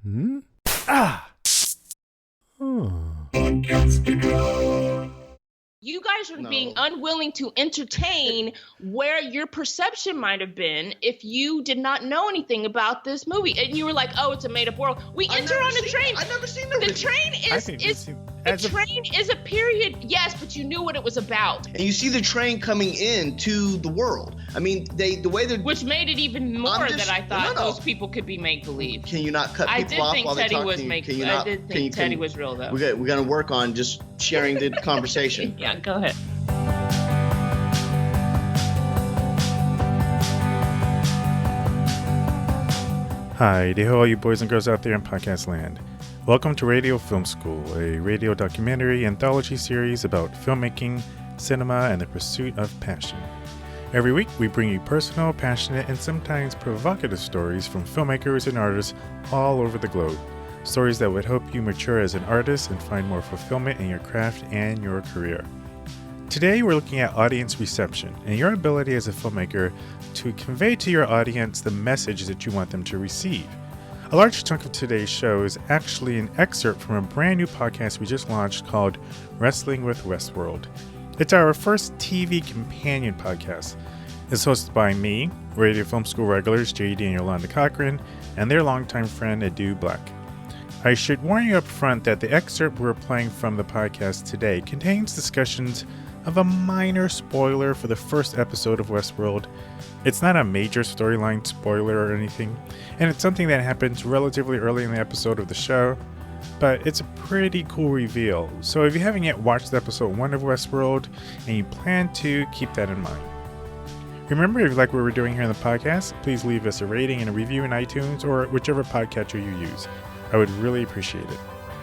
Hmm? Ah! You guys are being unwilling to entertain where your perception might have been if you did not know anything about this movie. And you were like, oh, it's a made-up world. We enter on the train. I've never seen the train is a period, yes, but you knew what it was about. And you see the train coming into the world. I mean, which made it even more that I thought those people could be make-believe. Can you not cut people off while they talk to you? I did think Teddy was real, though. We're going to work on just sharing the conversation. Yeah, go ahead. Hi, to all you boys and girls out there in podcast land. Welcome to Radio Film School, a radio documentary anthology series about filmmaking, cinema, and the pursuit of passion. Every week, we bring you personal, passionate, and sometimes provocative stories from filmmakers and artists all over the globe. Stories that would help you mature as an artist and find more fulfillment in your craft and your career. Today, we're looking at audience reception and your ability as a filmmaker to convey to your audience the message that you want them to receive. A large chunk of today's show is actually an excerpt from a brand new podcast we just launched called Wrestling with Westworld. It's our first TV companion podcast. It's hosted by me, Radio Film School regulars JD and Yolanda Cochran, and their longtime friend Edu Black. I should warn you up front that the excerpt we're playing from the podcast today contains discussions of a minor spoiler for the first episode of Westworld. It's not a major storyline spoiler or anything, and it's something that happens relatively early in the episode of the show, but it's a pretty cool reveal. So if you haven't yet watched episode 1 of Westworld and you plan to, keep that in mind. Remember, if you like what we're doing here in the podcast, please leave us a rating and a review in iTunes or whichever podcatcher you use. I would really appreciate it.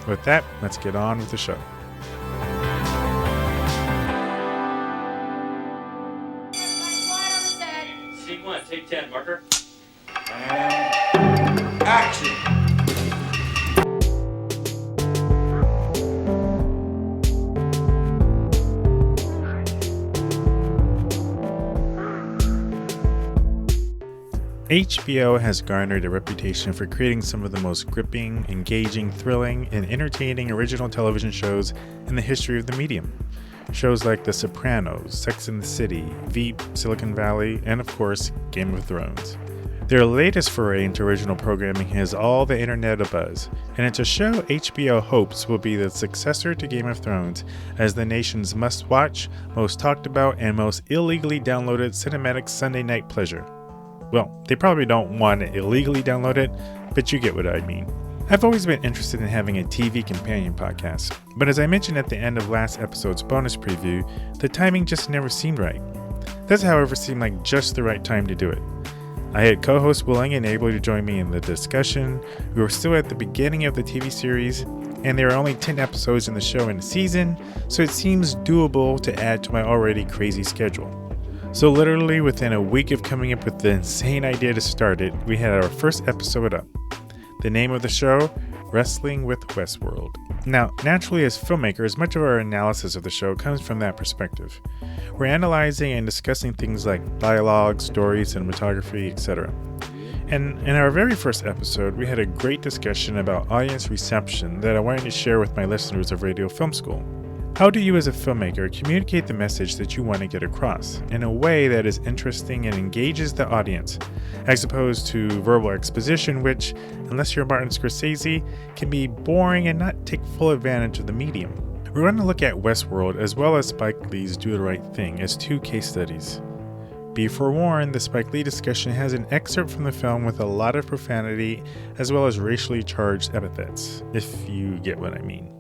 With that, let's get on with the show. Scene 1, take 10, marker. And action! HBO has garnered a reputation for creating some of the most gripping, engaging, thrilling, and entertaining original television shows in the history of the medium. Shows like The Sopranos, Sex and the City, Veep, Silicon Valley, and of course, Game of Thrones. Their latest foray into original programming has all the internet abuzz, and it's a show HBO hopes will be the successor to Game of Thrones as the nation's must-watch, most talked about, and most illegally downloaded cinematic Sunday night pleasure. Well, they probably don't want to illegally download it, but you get what I mean. I've always been interested in having a TV companion podcast, but as I mentioned at the end of last episode's bonus preview, the timing just never seemed right. This, however, seemed like just the right time to do it. I had co-hosts willing and able to join me in the discussion. We were still at the beginning of the TV series, and there are only 10 episodes in the show in a season, so it seems doable to add to my already crazy schedule. So literally within a week of coming up with the insane idea to start it, we had our first episode up. The name of the show, Wrestling with Westworld. Now, naturally as filmmakers, much of our analysis of the show comes from that perspective. We're analyzing and discussing things like dialogue, stories, cinematography, etc. And in our very first episode, we had a great discussion about audience reception that I wanted to share with my listeners of Radio Film School. How do you as a filmmaker communicate the message that you want to get across in a way that is interesting and engages the audience, as opposed to verbal exposition which, unless you're Martin Scorsese, can be boring and not take full advantage of the medium? We're going to look at Westworld as well as Spike Lee's Do the Right Thing as two case studies. Be forewarned, the Spike Lee discussion has an excerpt from the film with a lot of profanity as well as racially charged epithets, if you get what I mean.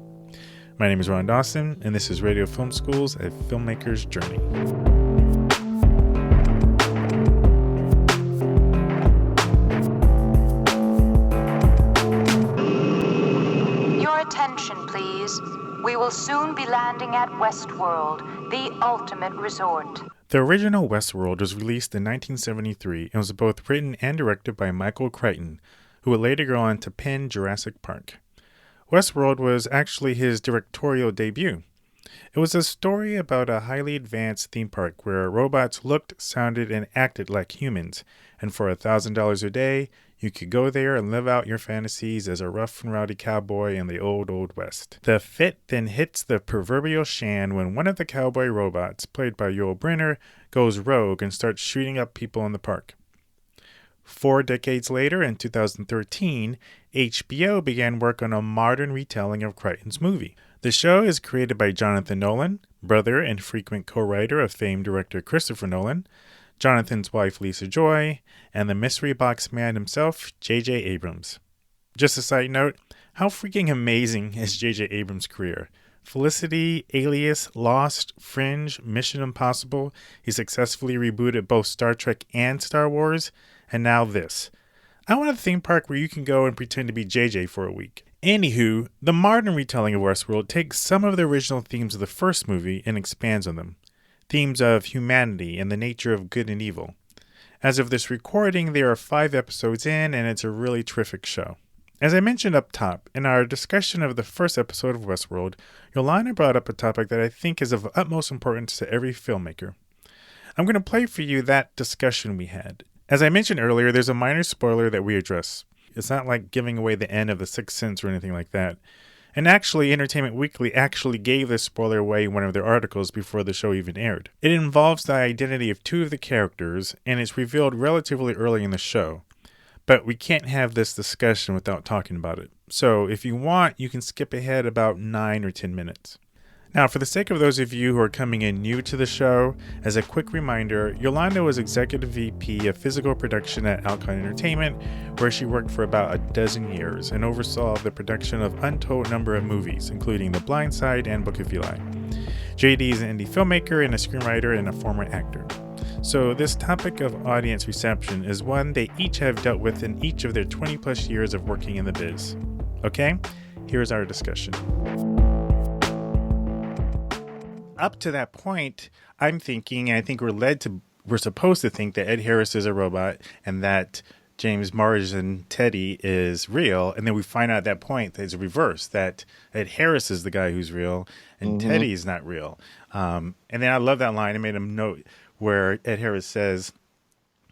My name is Ron Dawson, and this is Radio Film School's A Filmmaker's Journey. Your attention, please. We will soon be landing at Westworld, the ultimate resort. The original Westworld was released in 1973 and was both written and directed by Michael Crichton, who would later go on to pen Jurassic Park. Westworld was actually his directorial debut. It was a story about a highly advanced theme park where robots looked, sounded, and acted like humans, and for $1,000 a day, You could go there and live out your fantasies as a rough and rowdy cowboy in the old West. The fit then hits the proverbial shan when one of the cowboy robots, played by Yul Brynner, goes rogue and starts shooting up people in the park. 4 decades later, in 2013, HBO began work on a modern retelling of Crichton's movie. The show is created by Jonathan Nolan, brother and frequent co-writer of famed director Christopher Nolan, Jonathan's wife Lisa Joy, and the mystery box man himself, J.J. Abrams. Just a side note, how freaking amazing is J.J. Abrams' career? Felicity, Alias, Lost, Fringe, Mission Impossible. He successfully rebooted both Star Trek and Star Wars, and now this. I want a theme park where you can go and pretend to be JJ for a week. Anywho, the modern retelling of Westworld takes some of the original themes of the first movie and expands on them. Themes of humanity and the nature of good and evil. As of this recording, there are 5 episodes in, and it's a really terrific show. As I mentioned up top, in our discussion of the first episode of Westworld, Yolanda brought up a topic that I think is of utmost importance to every filmmaker. I'm going to play for you that discussion we had. As I mentioned earlier, there's a minor spoiler that we address. It's not like giving away the end of The Sixth Sense or anything like that. And actually, Entertainment Weekly actually gave this spoiler away in one of their articles before the show even aired. It involves the identity of 2 of the characters, and it's revealed relatively early in the show. But we can't have this discussion without talking about it. So if you want, you can skip ahead about 9 or 10 minutes. Now, for the sake of those of you who are coming in new to the show, as a quick reminder, Yolanda was Executive VP of Physical Production at Alcon Entertainment, where she worked for about a dozen years and oversaw the production of untold number of movies, including The Blind Side and Book of Eli. JD is an indie filmmaker and a screenwriter and a former actor. So this topic of audience reception is one they each have dealt with in each of their 20 plus years of working in the biz. Okay, here's our discussion. Up to that point, I'm thinking, I think we're supposed to think that Ed Harris is a robot and that James Marsden Teddy is real. And then we find out at that point that it's reversed, that Ed Harris is the guy who's real and Teddy is not real. And then I love that line. I made a note where Ed Harris says,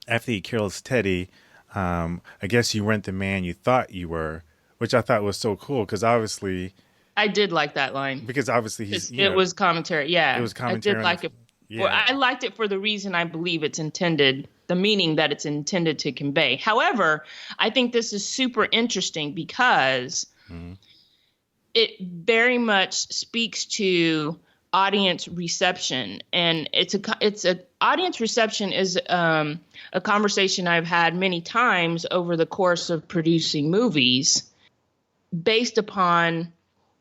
after he kills Teddy, I guess you weren't the man you thought you were, which I thought was so cool because obviously... I did like that line. Because obviously it was commentary. Yeah. It was commentary. I did like it. Yeah. Well, I liked it for the reason I believe it's intended, the meaning that it's intended to convey. However, I think this is super interesting because it very much speaks to audience reception. And audience reception is a conversation I've had many times over the course of producing movies based upon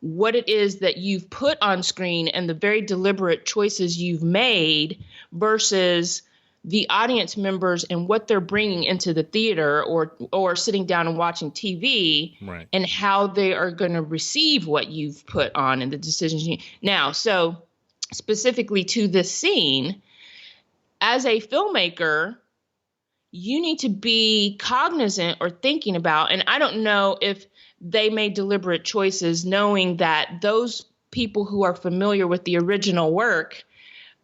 what it is that you've put on screen and the very deliberate choices you've made versus the audience members and what they're bringing into the theater or sitting down and watching TV, right, and how they are going to receive what you've put on and the decisions you now. So specifically to this scene, as a filmmaker, you need to be cognizant or thinking about, and I don't know if they made deliberate choices knowing that those people who are familiar with the original work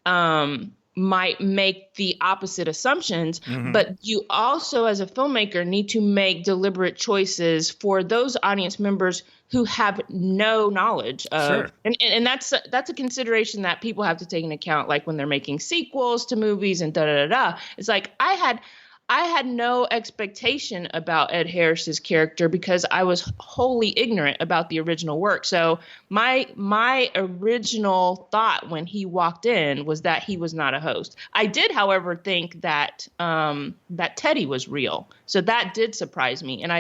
might make the opposite assumptions. But you also, as a filmmaker, need to make deliberate choices for those audience members who have no knowledge of. Sure. And that's a consideration that people have to take into account, like when they're making sequels to movies and da-da-da-da. It's like I had no expectation about Ed Harris's character because I was wholly ignorant about the original work. So my original thought when he walked in was that he was not a host. I did, however, think that that Teddy was real. So that did surprise me, and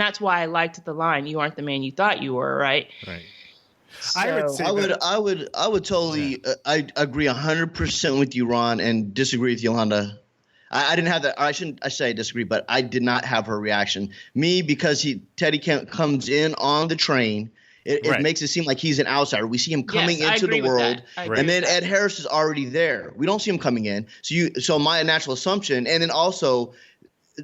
that's why I liked the line, "You aren't the man you thought you were," right? Right. So, I would totally I agree 100% with you, Ron, and disagree with Yolanda. I didn't have that. I say I disagree, but I did not have her reaction. Me, because Teddy comes in on the train. It makes it seem like he's an outsider. We see him coming into the world, and then Ed Harris is already there. We don't see him coming in. So my natural assumption, and then also,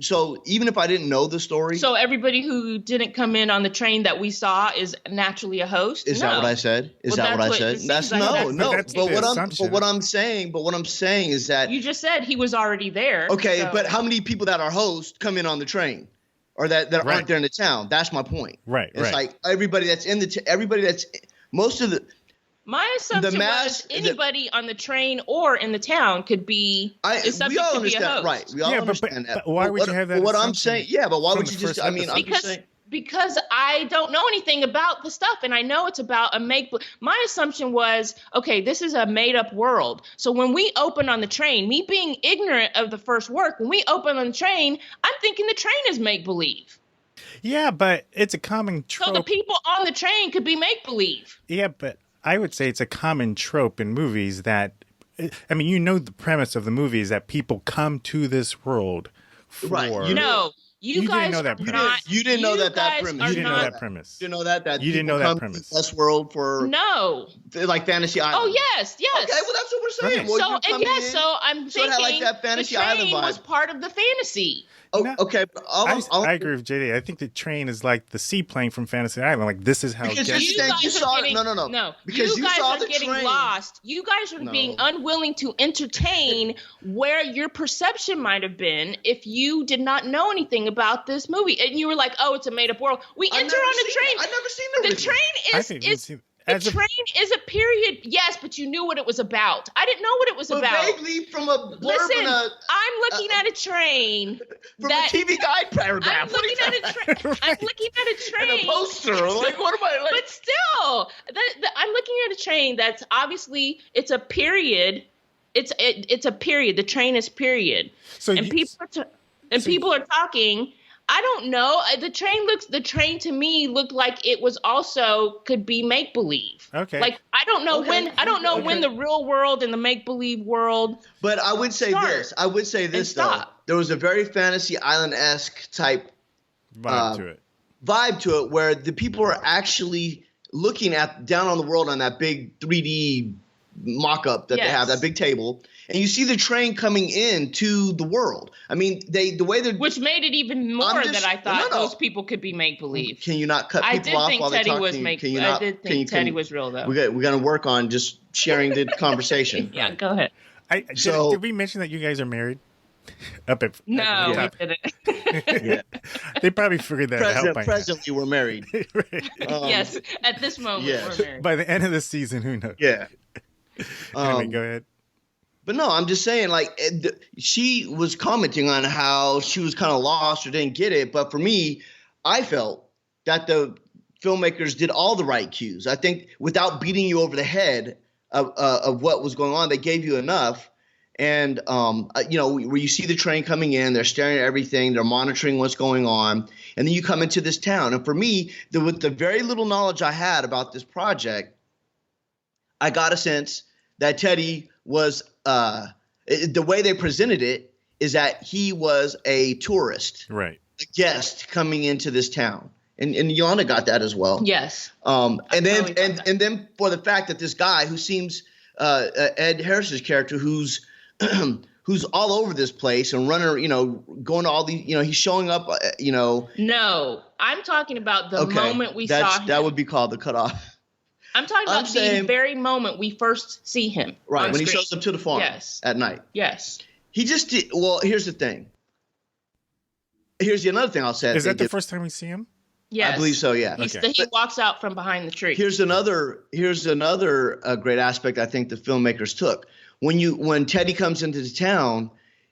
so even if I didn't know the story, so everybody who didn't come in on the train that we saw is naturally a host. Is that what I said? Is that what I said? That's no. But what I'm saying is that you just said he was already there. Okay, but how many people that are hosts come in on the train? or that Right. aren't there in the town. That's my point. Right. It's like everybody that's in most of the. My assumption was anybody on the train or in the town could be We all understand, right? We all understand that. But why would you have that? What I'm saying, but why would you just? I mean, I'm just saying. Because I don't know anything about the stuff, and I know it's about a my assumption was, okay, this is a made-up world. So when we open on the train, me being ignorant of the first work, when we open on the train, I'm thinking the train is make-believe. Yeah, but it's a common trope. So the people on the train could be make-believe. Yeah, but I would say it's a common trope in movies that, I mean, you know the premise of the movie is that people come to this world for... Right. You guys didn't know that premise. You didn't know that premise. You didn't know that premise. You didn't know that. You didn't know that premise. Westworld for like Fantasy Island. Oh yes. Okay, well that's what we're saying. Right. Well, so I'm thinking it had like that Fantasy the train Island vibe. was part of Oh, fantasy. okay. I agree with JD. I think the train is like the seaplane from Fantasy Island. Like this is how. Because you guys are getting train. lost. You guys are being unwilling to entertain where your perception might have been if you did not know anything about this movie, and you were like, "Oh, it's a made-up world." We enter on the train. I've never seen the train. The train is a period, yes, but you knew what it was about. I didn't know what it was about. Vaguely from a blurb. Listen, I'm looking at a train. From a TV guide paragraph. I'm looking at a train. I'm looking at a train. And a poster. Like, what am I like? But still, I'm looking at a train that's obviously, it's a period. It's a period. The train is period. So people are talking. I don't know. The train to me looked like it was also could be make believe. Okay. Like I don't know when the real world and the make believe world. But I would say this. I would say this though. There was a very Fantasy Island-esque type vibe to it, where the people are actually looking at down on the world on that big 3D mock-up that they have, that big table. And you see the train coming in to the world. I mean, the way they're... Which made it even more that I thought those people could be make-believe. Can you not cut people off while they talk? I did think Teddy was real, though. We're going to work on just sharing the conversation. Yeah, go ahead. Did we mention that you guys are married? No, we didn't. Yeah. They probably figured that out by presently, we're married. Right. Yes, at this moment, we're married. By the end of the season, who knows? Yeah. Anyway, go ahead. But no, I'm just saying, like, she was commenting on how she was kind of lost or didn't get it. But for me, I felt that the filmmakers did all the right cues. I think without beating you over the head of what was going on, they gave you enough. And, where you see the train coming in, they're staring at everything, they're monitoring what's going on. And then you come into this town. And for me, with the very little knowledge I had about this project, I got a sense that Teddy was the way they presented it is that he was a tourist, right? A guest coming into this town, and Yolanda got that as well. Yes. And then for the fact that this guy who seems Ed Harris's character, who's all over this place and running, going to all these, he's showing up, No, I'm talking about the moment we saw him. That would be called the cutoff. I'm talking about the very moment we first see him. Right, when he shows up to the farm at night. Yes. He just did. Well, here's the thing. Here's another thing I'll say. Is that the first time we see him? Yes. I believe so, yeah. He walks out from behind the tree. Here's another great aspect I think the filmmakers took. When Teddy comes into the town,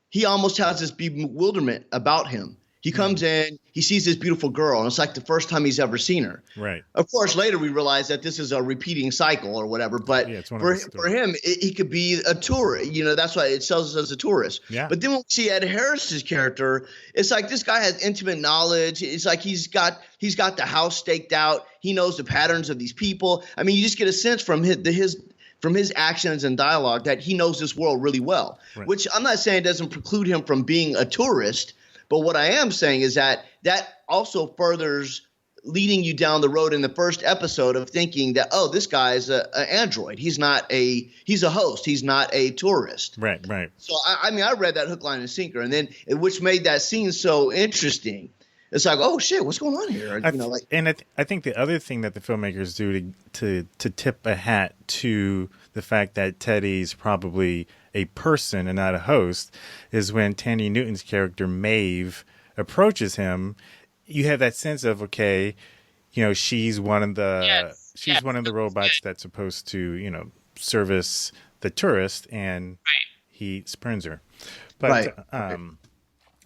he almost has this bewilderment about him. He comes in, he sees this beautiful girl, and it's like the first time he's ever seen her. Right. Of course, later we realize that this is a repeating cycle or whatever. But for him, he could be a tourist. That's why it sells us as a tourist. Yeah. But then when we see Ed Harris's character, it's like this guy has intimate knowledge. It's like he's got the house staked out. He knows the patterns of these people. I mean, you just get a sense from his actions and dialogue that he knows this world really well. Right. Which I'm not saying doesn't preclude him from being a tourist. But what I am saying is that also furthers leading you down the road in the first episode of thinking that, oh, this guy's an android. He's a host. He's not a tourist. Right. So, I read that hook, line, and sinker, and then which made that scene so interesting. It's like, oh, shit, what's going on here? I think the other thing that the filmmakers do to tip a hat to the fact that Teddy's probably a person and not a host is when Tandy Newton's character Maeve approaches him. you have that sense of, okay, she's one of the one of the robots that's supposed to, service the tourist, and he spurns her. But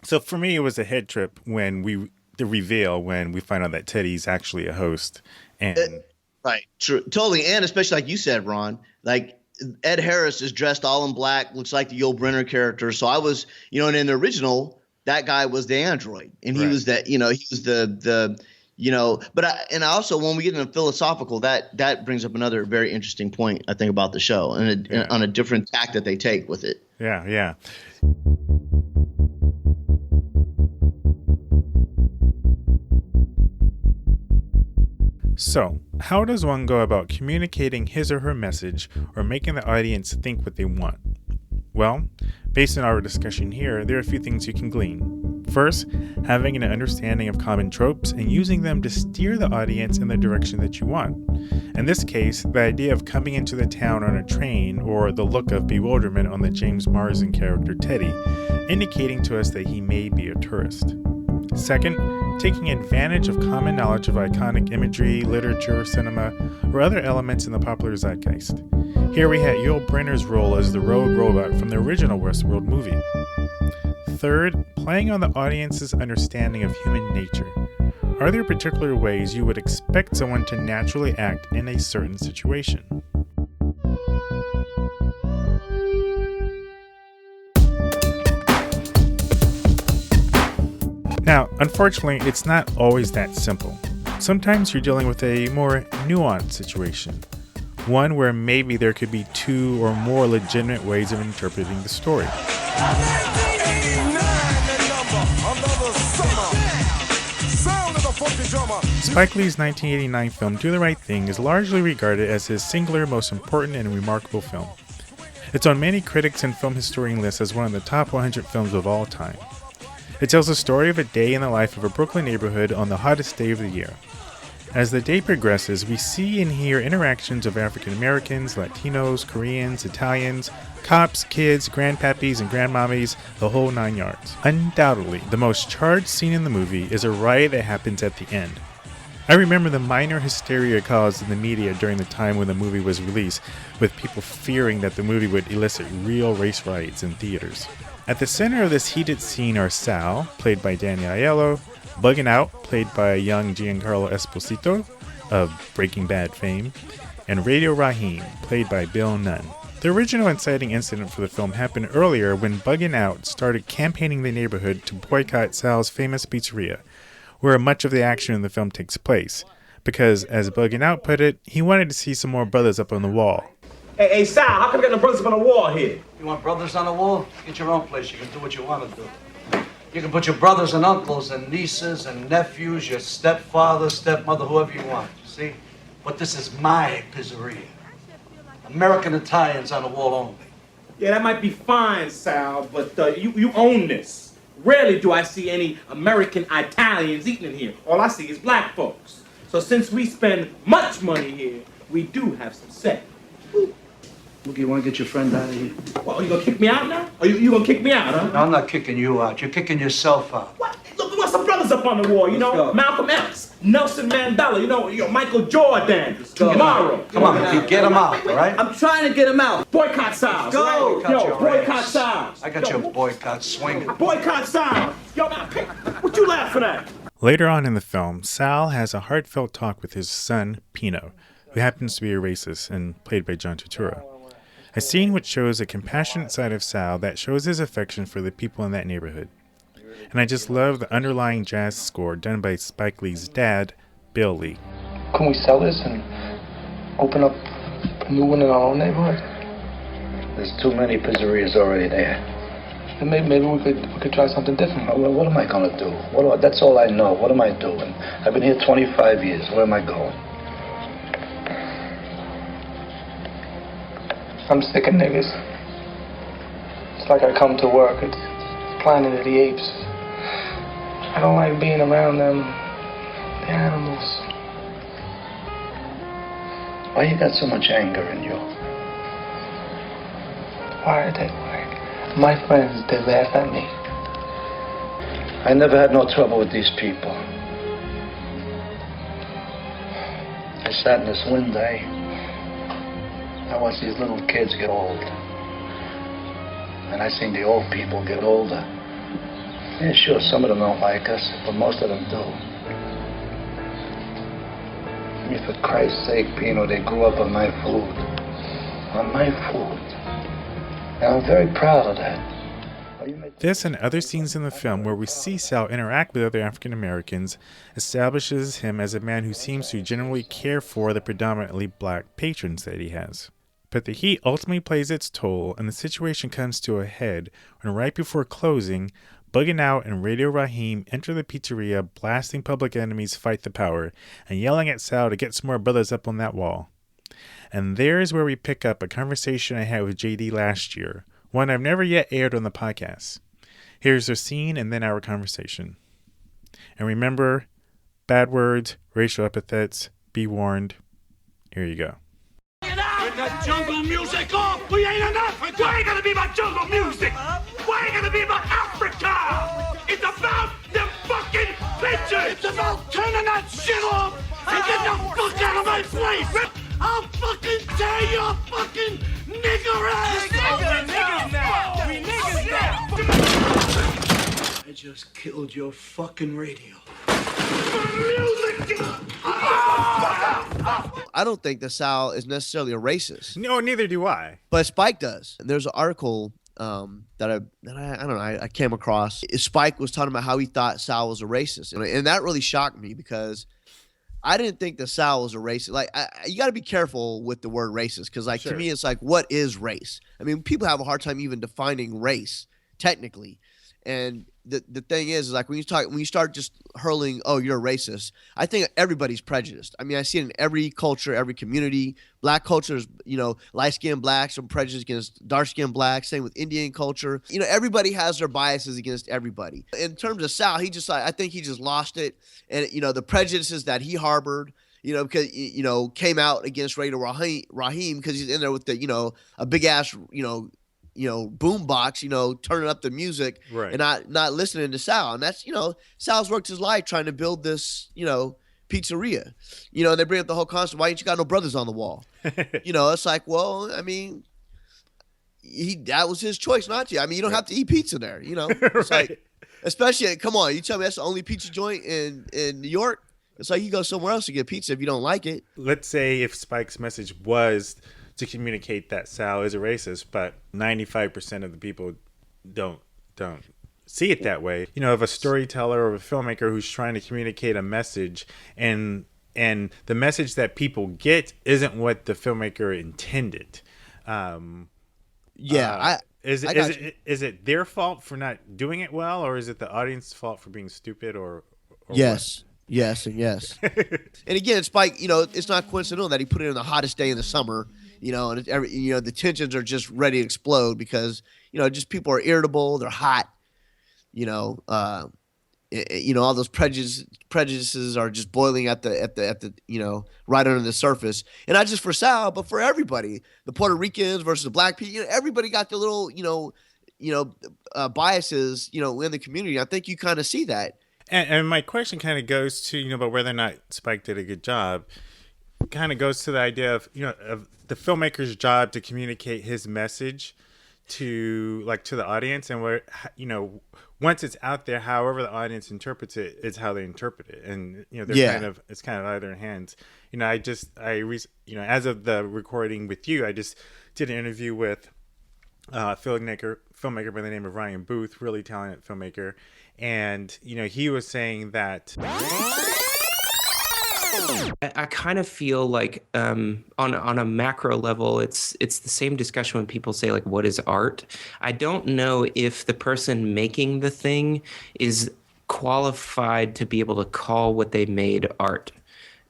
so for me, it was a head trip when the reveal when we find out that Teddy's actually a host, and right, true, totally, and especially like you said, Ron, like Ed Harris is dressed all in black, looks like the Yul Brynner character. So I was, and in the original, that guy was the android, and he was that, he was the. But I also, when we get into philosophical, that brings up another very interesting point, I think, about the show and on a different tack that they take with it. Yeah. So, how does one go about communicating his or her message or making the audience think what they want? Well, based on our discussion here, there are a few things you can glean. First, having an understanding of common tropes and using them to steer the audience in the direction that you want. In this case, the idea of coming into the town on a train, or the look of bewilderment on the James Marsden character Teddy, indicating to us that he may be a tourist. Second, taking advantage of common knowledge of iconic imagery, literature, cinema, or other elements in the popular zeitgeist. Here we had Yul Brynner's role as the rogue robot from the original Westworld movie. Third, playing on the audience's understanding of human nature. Are there particular ways you would expect someone to naturally act in a certain situation? Now, unfortunately, it's not always that simple. Sometimes you're dealing with a more nuanced situation. One where maybe there could be two or more legitimate ways of interpreting the story. Spike Lee's 1989 film Do the Right Thing is largely regarded as his singular most important and remarkable film. It's on many critics and film historian lists as one of the top 100 films of all time. It tells the story of a day in the life of a Brooklyn neighborhood on the hottest day of the year. As the day progresses, we see and hear interactions of African Americans, Latinos, Koreans, Italians, cops, kids, grandpappies, and grandmommies, the whole 9 yards. Undoubtedly, the most charged scene in the movie is a riot that happens at the end. I remember the minor hysteria caused in the media during the time when the movie was released, with people fearing that the movie would elicit real race riots in theaters. At the center of this heated scene are Sal, played by Danny Aiello, Buggin' Out, played by young Giancarlo Esposito, of Breaking Bad fame, and Radio Raheem, played by Bill Nunn. The original inciting incident for the film happened earlier when Buggin' Out started campaigning the neighborhood to boycott Sal's famous pizzeria, where much of the action in the film takes place, because, as Buggin' Out put it, he wanted to see some more brothers up on the wall. Hey, Sal, how come you got no brothers up on the wall here? You want brothers on the wall? Get your own place. You can do what you want to do. You can put your brothers and uncles and nieces and nephews, your stepfather, stepmother, whoever you want, you see? But this is my pizzeria. American Italians on the wall only. Yeah, that might be fine, Sal, but you own this. Rarely do I see any American Italians eating in here. All I see is black folks. So since we spend much money here, we do have some say. Look, you want to get your friend out of here? Well, you gonna kick me out now? Or you gonna kick me out, huh? No, I'm not kicking you out. You're kicking yourself out. What? Look, we want some brothers up on the wall, Malcolm X, Nelson Mandela, Michael Jordan, tomorrow. Come on, get him out, all right? I'm trying to get him out. Boycott Styles. Go. Boycott Styles. I got your boycott swinging. Boycott Styles. Yo, what you laughing at? Later on in the film, Sal has a heartfelt talk with his son, Pino, who happens to be a racist and played by John Turturro. A scene which shows a compassionate side of Sal that shows his affection for the people in that neighborhood. And I just love the underlying jazz score done by Spike Lee's dad, Bill Lee. Can we sell this and open up a new one in our own neighborhood? There's too many pizzerias already there. And maybe we could try something different. Well, what am I going to do? That's all I know. What am I doing? I've been here 25 years. Where am I going? I'm sick of niggas. It's like I come to work. It's Planet of the Apes. I don't like being around them. The animals. Why you got so much anger in you? Why are they like? My friends, they laugh at me. I never had no trouble with these people. sat in this wind day. I watched these little kids get old. And I seen the old people get older. Yeah, sure, some of them don't like us, but most of them do. I mean, for Christ's sake, Pino, they grew up on my food. On my food. And I'm very proud of that. This and other scenes in the film where we see Sal interact with other African Americans establishes him as a man who seems to generally care for the predominantly black patrons that he has. But the heat ultimately plays its toll, and the situation comes to a head when right before closing, Bugging Out and Radio Raheem enter the pizzeria, blasting Public Enemy's Fight the Power, and yelling at Sal to get some more brothers up on that wall. And there's where we pick up a conversation I had with JD last year, one I've never yet aired on the podcast. Here's the scene and then our conversation. And remember, bad words, racial epithets, be warned. Here you go. With that jungle music off, we ain't in Africa. Why ain't gonna be about jungle music? Why ain't gonna be about Africa? It's about them fucking pictures. It's about turning that shit off and get the fuck out of my place. I'll fucking tear your fucking nigger ass. We niggas now. We niggas now. I just killed your fucking radio. I don't think that Sal is necessarily a racist. No, neither do I. But Spike does. There's an article that I don't know, I came across. Spike was talking about how he thought Sal was a racist. And that really shocked me because I didn't think that Sal was a racist. Like, you got to be careful with the word racist because, like, Sure. to me, it's like, what is race? I mean, people have a hard time even defining race, technically. And the thing is like when you start just hurling, oh, you're a racist, I think everybody's prejudiced. I mean, I see it in every culture, every community. Black culture is, light-skinned blacks are prejudiced against dark-skinned blacks. Same with Indian culture. Everybody has their biases against everybody. In terms of Sal, I think he just lost it. And, the prejudices that he harbored, because, came out against Radio Raheem because he's in there with the, a big-ass, boom box, turning up the music, right, and not listening to Sal. And that's, Sal's worked his life trying to build this, pizzeria. And they bring up the whole concept, why ain't you got no brothers on the wall? It's like, well, I mean, that was his choice not to. I mean, you don't have to eat pizza there, It's right. like, especially, come on, you tell me that's the only pizza joint in New York? It's like you go somewhere else to get pizza if you don't like it. Let's say if Spike's message was to communicate that Sal is a racist, but 95% of the people don't see it that way. Of a storyteller or a filmmaker who's trying to communicate a message and the message that people get isn't what the filmmaker intended. Is it their fault for not doing it well, or is it the audience's fault for being stupid or Yes. What? Yes and yes. And again, Spike, it's not coincidental that he put it in the hottest day in the summer, and the tensions are just ready to explode because, just people are irritable, they're hot, all those prejudices are just boiling at the right under the surface. And not just for Sal, but for everybody. The Puerto Ricans versus the black people, everybody got their little, biases, in the community. I think you kind of see that. And my question kind of goes to, about whether or not Spike did a good job, kind of goes to the idea of, of the filmmaker's job to communicate his message to the audience, and where, once it's out there, however the audience interprets it is how they interpret it. And, it's kind of either hands. As of the recording with you, I just did an interview with a filmmaker by the name of Ryan Booth, really talented filmmaker. And, he was saying that I kind of feel like on a macro level, it's the same discussion when people say, like, what is art? I don't know if the person making the thing is qualified to be able to call what they made art.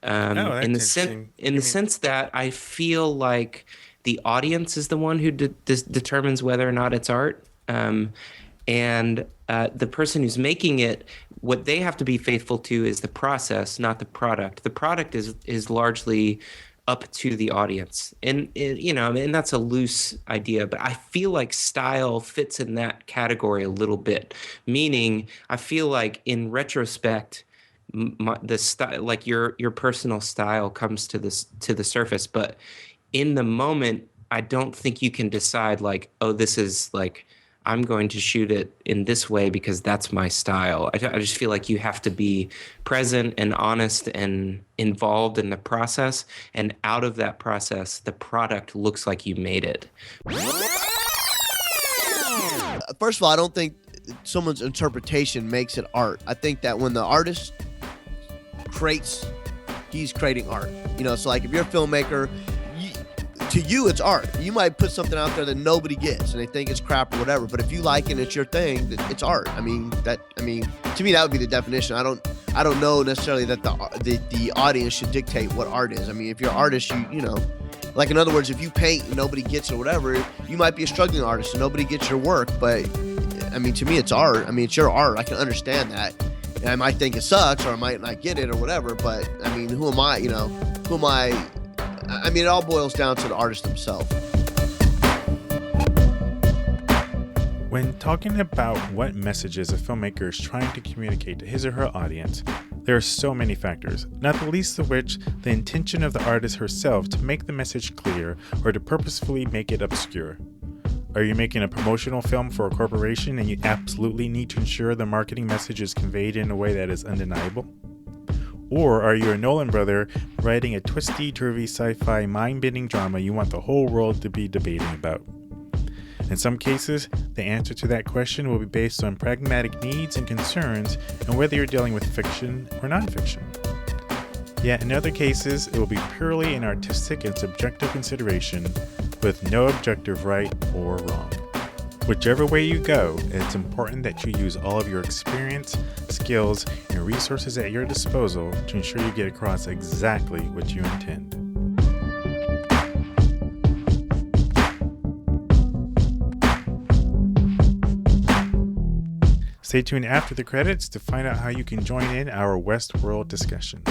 In the sense that I feel like the audience is the one who determines whether or not it's art. And the person who's making it, what they have to be faithful to is the process, not the product. The product is largely up to the audience. And and that's a loose idea, but I feel like style fits in that category a little bit. Meaning, I feel like in retrospect, the style, like your personal style comes to the surface. But in the moment, I don't think you can decide like, oh, this is like, I'm going to shoot it in this way because that's my style. I just feel like you have to be present and honest and involved in the process. And out of that process, the product looks like you made it. First of all, I don't think someone's interpretation makes it art. I think that when the artist creates, he's creating art. You know, so like if you're a filmmaker, to you, it's art. You might put something out there that nobody gets and they think it's crap or whatever. But if you like it and it's your thing, it's art. I mean, to me, that would be the definition. I don't know necessarily that the audience should dictate what art is. I mean, if you're an artist, you know, like in other words, if you paint and nobody gets it or whatever, you might be a struggling artist and nobody gets your work. But I mean, to me, it's art. I mean, it's your art. I can understand that. And I might think it sucks or I might not get it or whatever. But I mean, who am I? You know, who am I? I mean, it all boils down to the artist himself. When talking about what messages a filmmaker is trying to communicate to his or her audience, there are so many factors, not the least of which the intention of the artist herself to make the message clear or to purposefully make it obscure. Are you making a promotional film for a corporation and you absolutely need to ensure the marketing message is conveyed in a way that is undeniable? Or are you a Nolan brother writing a twisty-turvy sci-fi mind-bending drama you want the whole world to be debating about? In some cases, the answer to that question will be based on pragmatic needs and concerns and whether you're dealing with fiction or nonfiction. Yet in other cases, it will be purely an artistic and subjective consideration with no objective right or wrong. Whichever way you go, it's important that you use all of your experience, skills, and resources at your disposal to ensure you get across exactly what you intend. Stay tuned after the credits to find out how you can join in our Westworld discussion.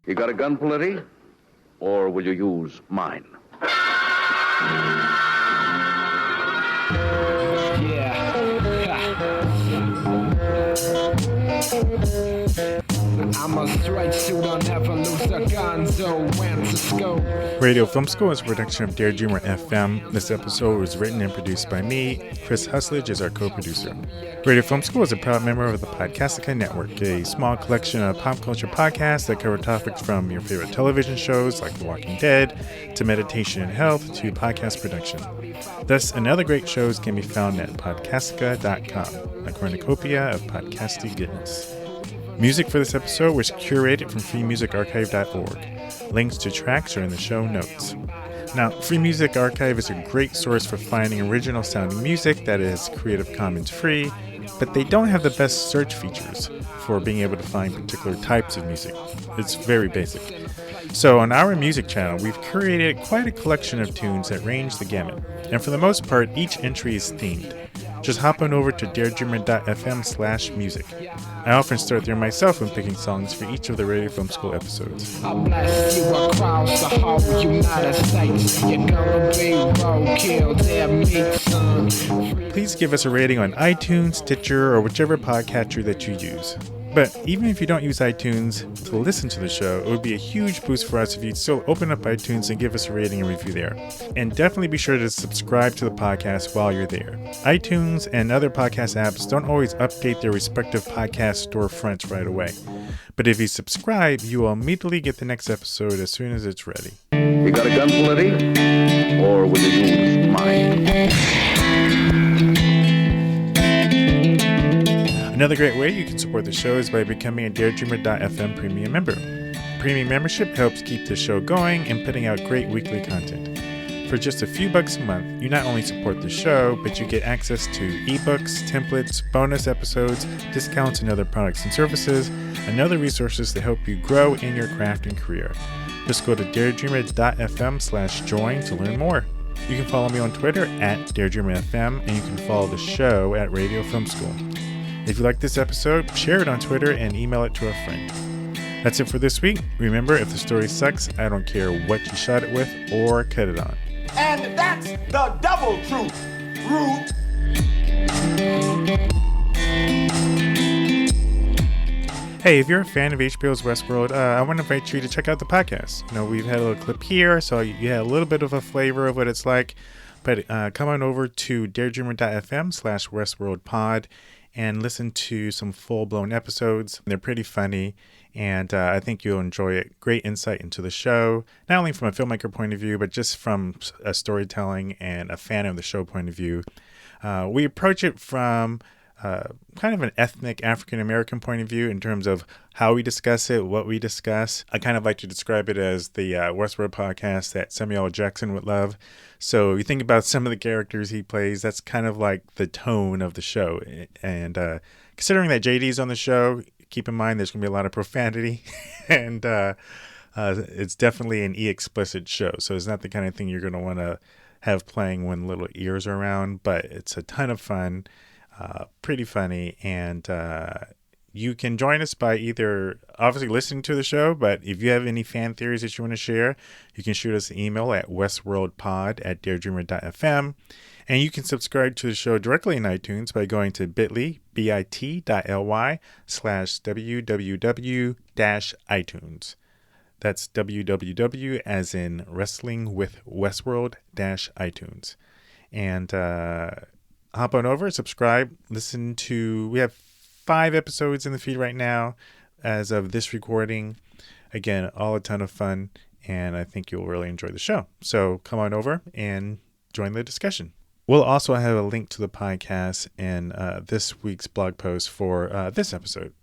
You got a gun, Paletti? Or will you use mine? I'm a straight shooter, never lose a gun, so when to scope. Radio Film School is a production of Dare Dreamer FM. This episode was written and produced by me. Chris Husledge is our co-producer. Radio Film School is a proud member of the Podcastica Network, a small collection of pop culture podcasts that cover topics from your favorite television shows like The Walking Dead, to meditation and health, to podcast production. Thus, another great shows can be found at podcastica.com, a cornucopia of podcasty goodness. Music for this episode was curated from freemusicarchive.org. Links to tracks are in the show notes. Now, Free Music Archive is a great source for finding original sounding music that is Creative Commons free, but they don't have the best search features for being able to find particular types of music. It's very basic. So on our music channel, we've curated quite a collection of tunes that range the gamut, and for the most part, each entry is themed. Just hop on over to daredreamer.fm/music. I often start there myself when picking songs for each of the Radio Film School episodes. I bless you across the whole United States. You're gonna be roadkill, dead meat, son. Please give us a rating on iTunes, Stitcher, or whichever podcatcher that you use. But even if you don't use iTunes to listen to the show, it would be a huge boost for us if you'd still open up iTunes and give us a rating and review there. And definitely be sure to subscribe to the podcast while you're there. iTunes and other podcast apps don't always update their respective podcast storefronts right away. But if you subscribe, you will immediately get the next episode as soon as it's ready. You got a gun, Paletti? Or will you use mine? Another great way you can support the show is by becoming a daredreamer.fm premium member. Premium membership helps keep the show going and putting out great weekly content. For just a few bucks a month, you not only support the show, but you get access to ebooks, templates, bonus episodes, discounts and other products and services, and other resources to help you grow in your craft and career. Just go to daredreamer.fm/join to learn more. You can follow me on Twitter at daredreamerfm, and you can follow the show at Radio Film School. If you like this episode, share it on Twitter and email it to a friend. That's it for this week. Remember, if the story sucks, I don't care what you shot it with or cut it on. And that's the double truth, Ruth. Hey, if you're a fan of HBO's Westworld, I want to invite you to check out the podcast. We've had a little clip here, so you had a little bit of a flavor of what it's like. But come on over to daredreamer.fm/WestworldPod and listen to some full-blown episodes. They're pretty funny, and I think you'll enjoy it. Great insight into the show, not only from a filmmaker point of view, but just from a storytelling and a fan of the show point of view. We approach it from kind of an ethnic African-American point of view in terms of how we discuss it, what we discuss. I kind of like to describe it as the Westworld podcast that Samuel L. Jackson would love. So you think about some of the characters he plays, that's kind of like the tone of the show. And considering that JD's on the show, keep in mind there's going to be a lot of profanity. And it's definitely an explicit show. So it's not the kind of thing you're going to want to have playing when little ears are around. But it's a ton of fun. Pretty funny, and you can join us by either obviously listening to the show, but if you have any fan theories that you want to share, you can shoot us an email at westworldpod@daredreamer.fm, and you can subscribe to the show directly in iTunes by going to bit.ly/www-iTunes. That's www as in wrestling with Westworld-iTunes. And hop on over, subscribe, listen to, we have 5 episodes in the feed right now as of this recording. Again, all a ton of fun, and I think you'll really enjoy the show. So come on over and join the discussion. We'll also have a link to the podcast in this week's blog post for this episode.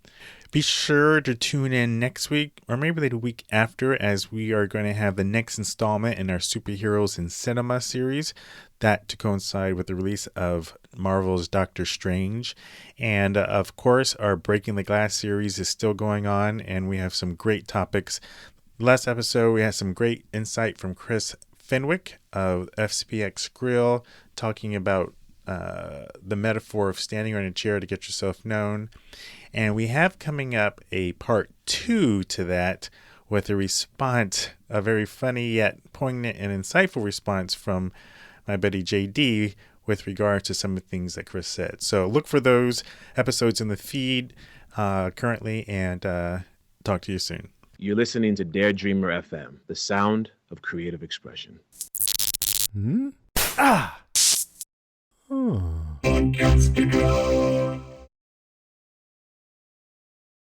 Be sure to tune in next week, or maybe the week after, as we are going to have the next installment in our Superheroes in Cinema series, that to coincide with the release of Marvel's Doctor Strange. And of course, our Breaking the Glass series is still going on, and we have some great topics. Last episode, we had some great insight from Chris Fenwick of FCPX Grill, talking about the metaphor of standing on a chair to get yourself known. And we have coming up a part 2 to that with a response, a very funny yet poignant and insightful response from my buddy JD with regard to some of the things that Chris said. So look for those episodes in the feed currently, and talk to you soon. You're listening to Dare Dreamer FM, the sound of creative expression. Ah! Oh.